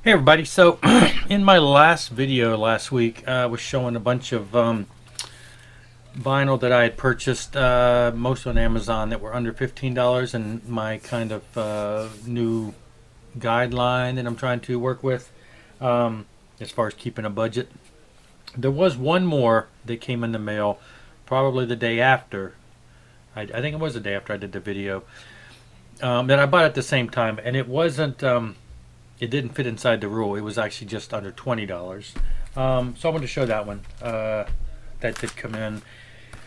Hey everybody, so in my last video last week, I was showing a bunch of vinyl that I had purchased, most on Amazon, that were under $15, and my kind of new guideline that I'm trying to work with as far as keeping a budget. There was one more that came in the mail probably the day after. I think it was the day after I did the video, that I bought at the same time, and it wasn't. It didn't fit inside the rule. It was actually just under $20. So I wanted to show that one. That did come in,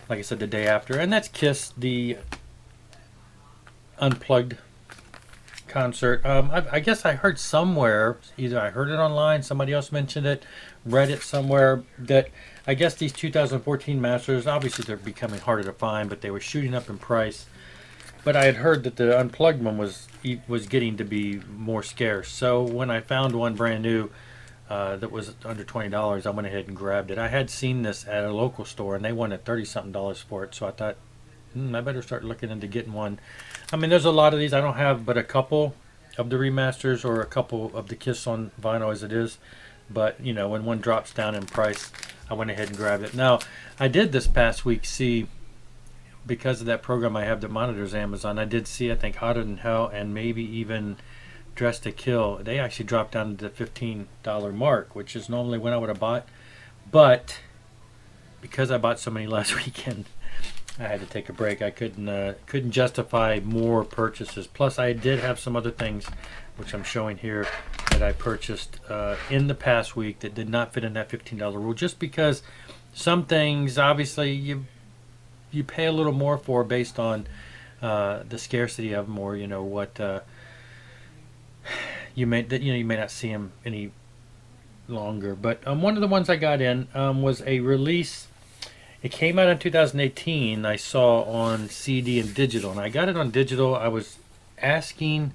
like I said, the day after, and that's Kiss, the unplugged concert. I guess I heard somewhere, either I heard it online, somebody else mentioned it, read it somewhere, that I guess these 2014 Masters, obviously they're becoming harder to find, but they were shooting up in price. But I had heard that the unplugged one was getting to be more scarce. So when I found one brand new that was under $20, I went ahead and grabbed it. I had seen this at a local store, and they wanted $30-something for it. So I thought, I better start looking into getting one. I mean, there's a lot of these. I don't have but a couple of the remasters or a couple of the Kiss on vinyl as it is. But, you know, when one drops down in price, I went ahead and grabbed it. Now, I did this past week see, because of that program I have that monitors Amazon, I did see, I think, Hotter Than Hell and maybe even Dressed to Kill. They actually dropped down to the $15 mark, which is normally when I would have bought. But because I bought so many last weekend, I had to take a break. I couldn't justify more purchases. Plus, I did have some other things, which I'm showing here, that I purchased in the past week that did not fit in that $15 rule. Just because some things, obviously, you pay a little more for based on the scarcity of them, or what you may not see them any longer. But one of the ones I got in was a release. It came out in 2018. I saw on CD and digital, and I got it on digital. I was asking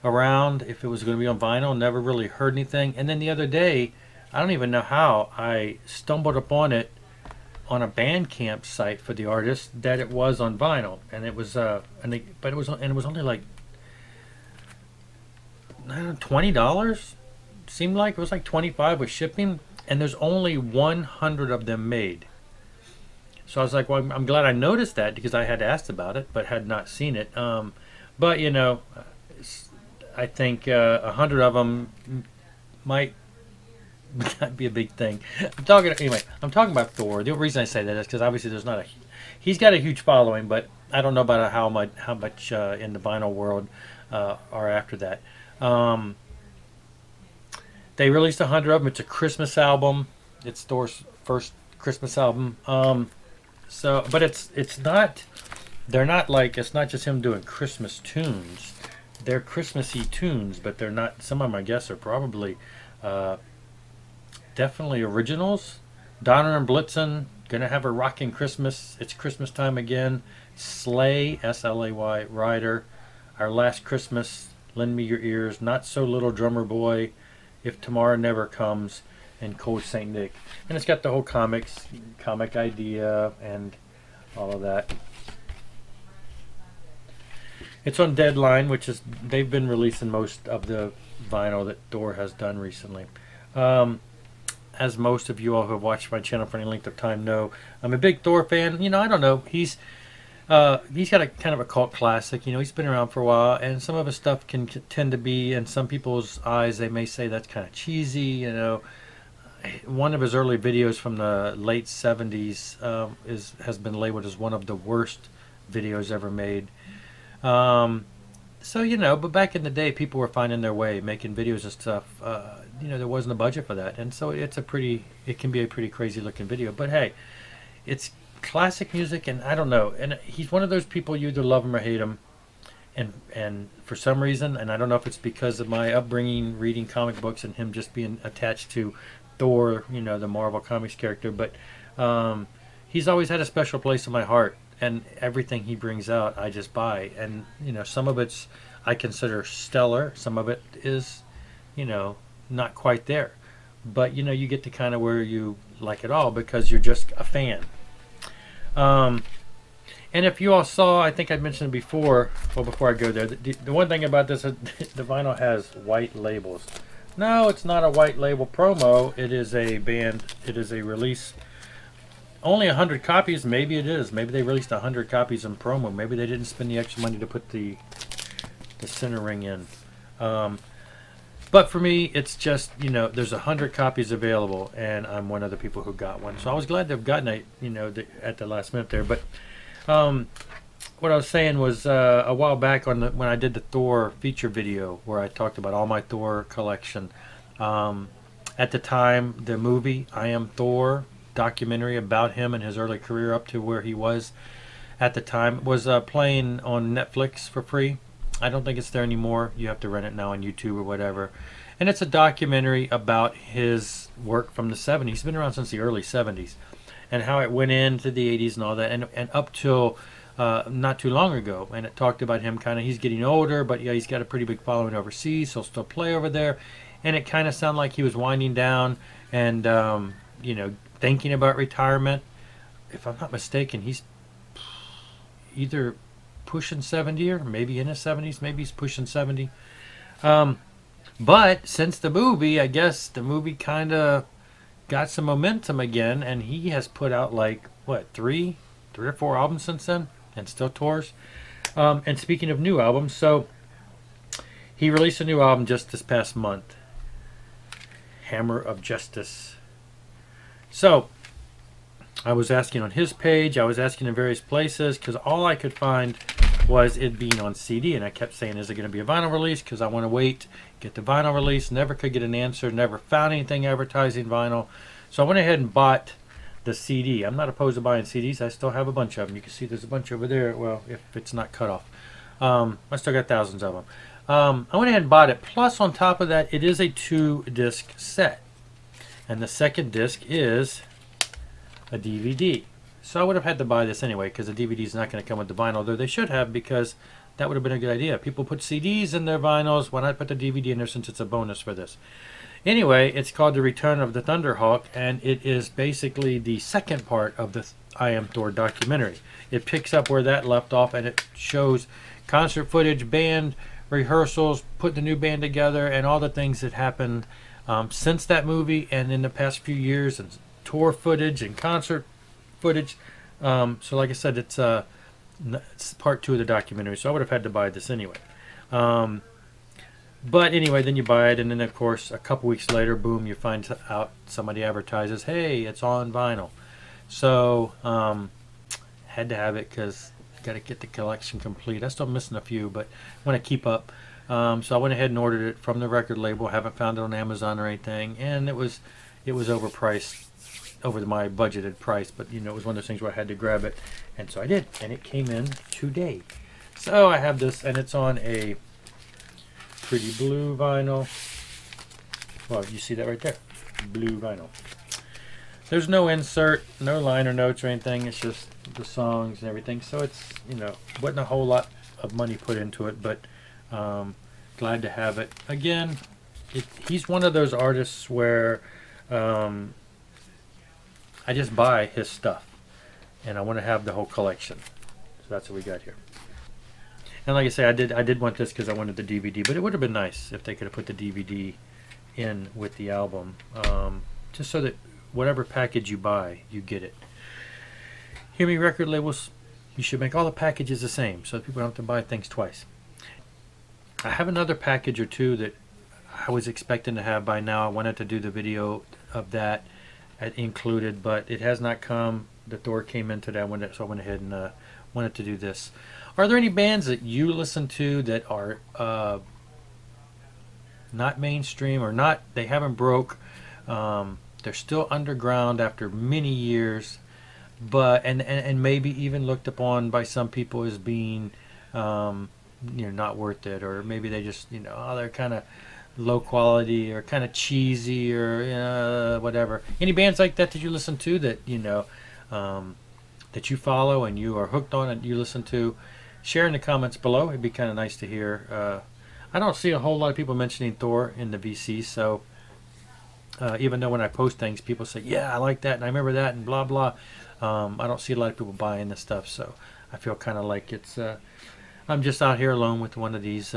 around if it was going to be on vinyl. Never really heard anything. And then the other day, I don't even know how, I stumbled upon it on a Bandcamp site for the artist that it was on vinyl, and it was but it was only like, I don't know, $20. Seemed like it was like 25 with shipping, and there's only 100 of them made. So I was like, well, I'm glad I noticed that, because I had asked about it but had not seen it. But I think 100 of them might that'd be a big thing. I'm talking about Thor. The reason I say that is because obviously he's got a huge following, but I don't know about how much in the vinyl world are after that. They released 100 of them. It's a Christmas album. It's Thor's first Christmas album. But it's not. They're not like, it's not just him doing Christmas tunes. They're Christmassy tunes, but they're not. Some of them, I guess, are probably. Definitely originals. Donner and Blitzen, Gonna Have a Rockin' Christmas, It's Christmas Time Again, Slay, Slay, Rider, Our Last Christmas, Lend Me Your Ears, Not So Little Drummer Boy, If Tomorrow Never Comes, and Cold St. Nick. And it's got the whole comic idea and all of that. It's on Deadline, which is, they've been releasing most of the vinyl that Thor has done recently. As most of you all who have watched my channel for any length of time know, I'm a big Thor fan. I don't know. He's got a kind of a cult classic. He's been around for a while, and some of his stuff can tend to be, in some people's eyes, they may say that's kind of cheesy. One of his early videos from the late 70s has been labeled as one of the worst videos ever made. But back in the day, people were finding their way, making videos and stuff. There wasn't a budget for that, and so it can be a pretty crazy looking video. But hey, it's classic music, and I don't know. And he's one of those people, you either love him or hate him. And for some reason, and I don't know if it's because of my upbringing, reading comic books, and him just being attached to Thor, the Marvel Comics character, but he's always had a special place in my heart. And everything he brings out, I just buy. And some of it's I consider stellar. Some of it is, not quite there. But you get to kind of where you like it all because you're just a fan. And if you all saw, I think I mentioned before. Well, before I go there, the one thing about this is the vinyl has white labels. No, it's not a white label promo. It is a band. It is a release. Only 100 copies. Maybe it is. Maybe they released 100 copies in promo. Maybe they didn't spend the extra money to put the center ring in. Um, but for me, it's just, there's 100 copies available, and I'm one of the people who got one. So I was glad to have gotten it, at the last minute there. But um, what I was saying was a while back when I did the Thor feature video where I talked about all my Thor collection. Um, at the time, the movie I Am Thor documentary about him and his early career up to where he was at the time was playing on Netflix for free. I don't think it's there anymore. You have to rent it now on YouTube or whatever. And it's a documentary about his work from the 70s. He's been around since the early 70s and how it went into the 80s and all that, and up till not too long ago. And it talked about him he's getting older, but yeah, he's got a pretty big following overseas, so he'll still play over there. And it kind of sounded like he was winding down and, thinking about retirement. If I'm not mistaken, he's either pushing 70 or maybe in his 70s. Maybe he's pushing 70. But since the movie, I guess the movie kind of got some momentum again, and he has put out three or four albums since then, and still tours. And speaking of new albums, so he released a new album just this past month, Hammer of Justice. So I was asking on his page, I was asking in various places, because all I could find was it being on CD, and I kept saying, is it going to be a vinyl release? Because I want to wait, get the vinyl release. Never could get an answer, never found anything advertising vinyl. So I went ahead and bought the CD. I'm not opposed to buying CDs. I still have a bunch of them. You can see there's a bunch over there. Well, if it's not cut off. I still got thousands of them. I went ahead and bought it. Plus, on top of that, it is a 2-disc set. And the second disc is a DVD. So I would have had to buy this anyway, because the DVD is not going to come with the vinyl, though they should have, because that would have been a good idea. People put CDs in their vinyls. Why not put the DVD in there, since it's a bonus for this? Anyway, it's called The Return of the Thunderhawk, and it is basically the second part of the I Am Thor documentary. It picks up where that left off, and it shows concert footage, band rehearsals, put the new band together, and all the things that happened since that movie and in the past few years, and tour footage and concert footage. So like I said, it's part 2 of the documentary, so I would have had to buy this anyway. But anyway, then you buy it, and then of course a couple weeks later, boom, you find out somebody advertises, hey, it's on vinyl. So had to have it, because got to get the collection complete. I'm still missing a few, but I want to keep up. So I went ahead and ordered it from the record label. Haven't found it on Amazon or anything, and it was overpriced, over my budgeted price. But it was one of those things where I had to grab it, and so I did, and it came in today. So I have this, and it's on a pretty blue vinyl. Well, you see that right there, blue vinyl. There's no insert, no liner notes or anything. It's just the songs and everything. So it's, wasn't a whole lot of money put into it, but glad to have it. Again, he's one of those artists where I just buy his stuff, and I want to have the whole collection. So that's what we got here. And like I say, I did want this because I wanted the DVD, but it would have been nice if they could have put the DVD in with the album, just so that whatever package you buy, you get it. Hear me, record labels, you should make all the packages the same so that people don't have to buy things twice. I have another package or two that I was expecting to have by now. I wanted to do the video of that included, but it has not come. The Thor came in today, so I went ahead and wanted to do this. Are there any bands that you listen to that are not mainstream, or they haven't broke? They're still underground after many years, but and maybe even looked upon by some people as being not worth it, or maybe they just they're kind of low quality or kind of cheesy or whatever. Any bands like that you listen to that that you follow and you are hooked on and you listen to? Share in the comments below. It'd be kind of nice to hear. I don't see a whole lot of people mentioning Thor in the VC, so even though when I post things, people say, yeah, I like that, and I remember that, and blah, blah. I don't see a lot of people buying this stuff, so I feel kind of like it's... I'm just out here alone with one of these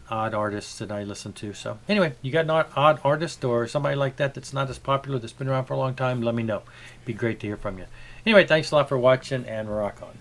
odd artists that I listen to. So anyway, you got an odd artist or somebody like that that's not as popular that's been around for a long time, let me know. It'd be great to hear from you. Anyway, thanks a lot for watching, and rock on.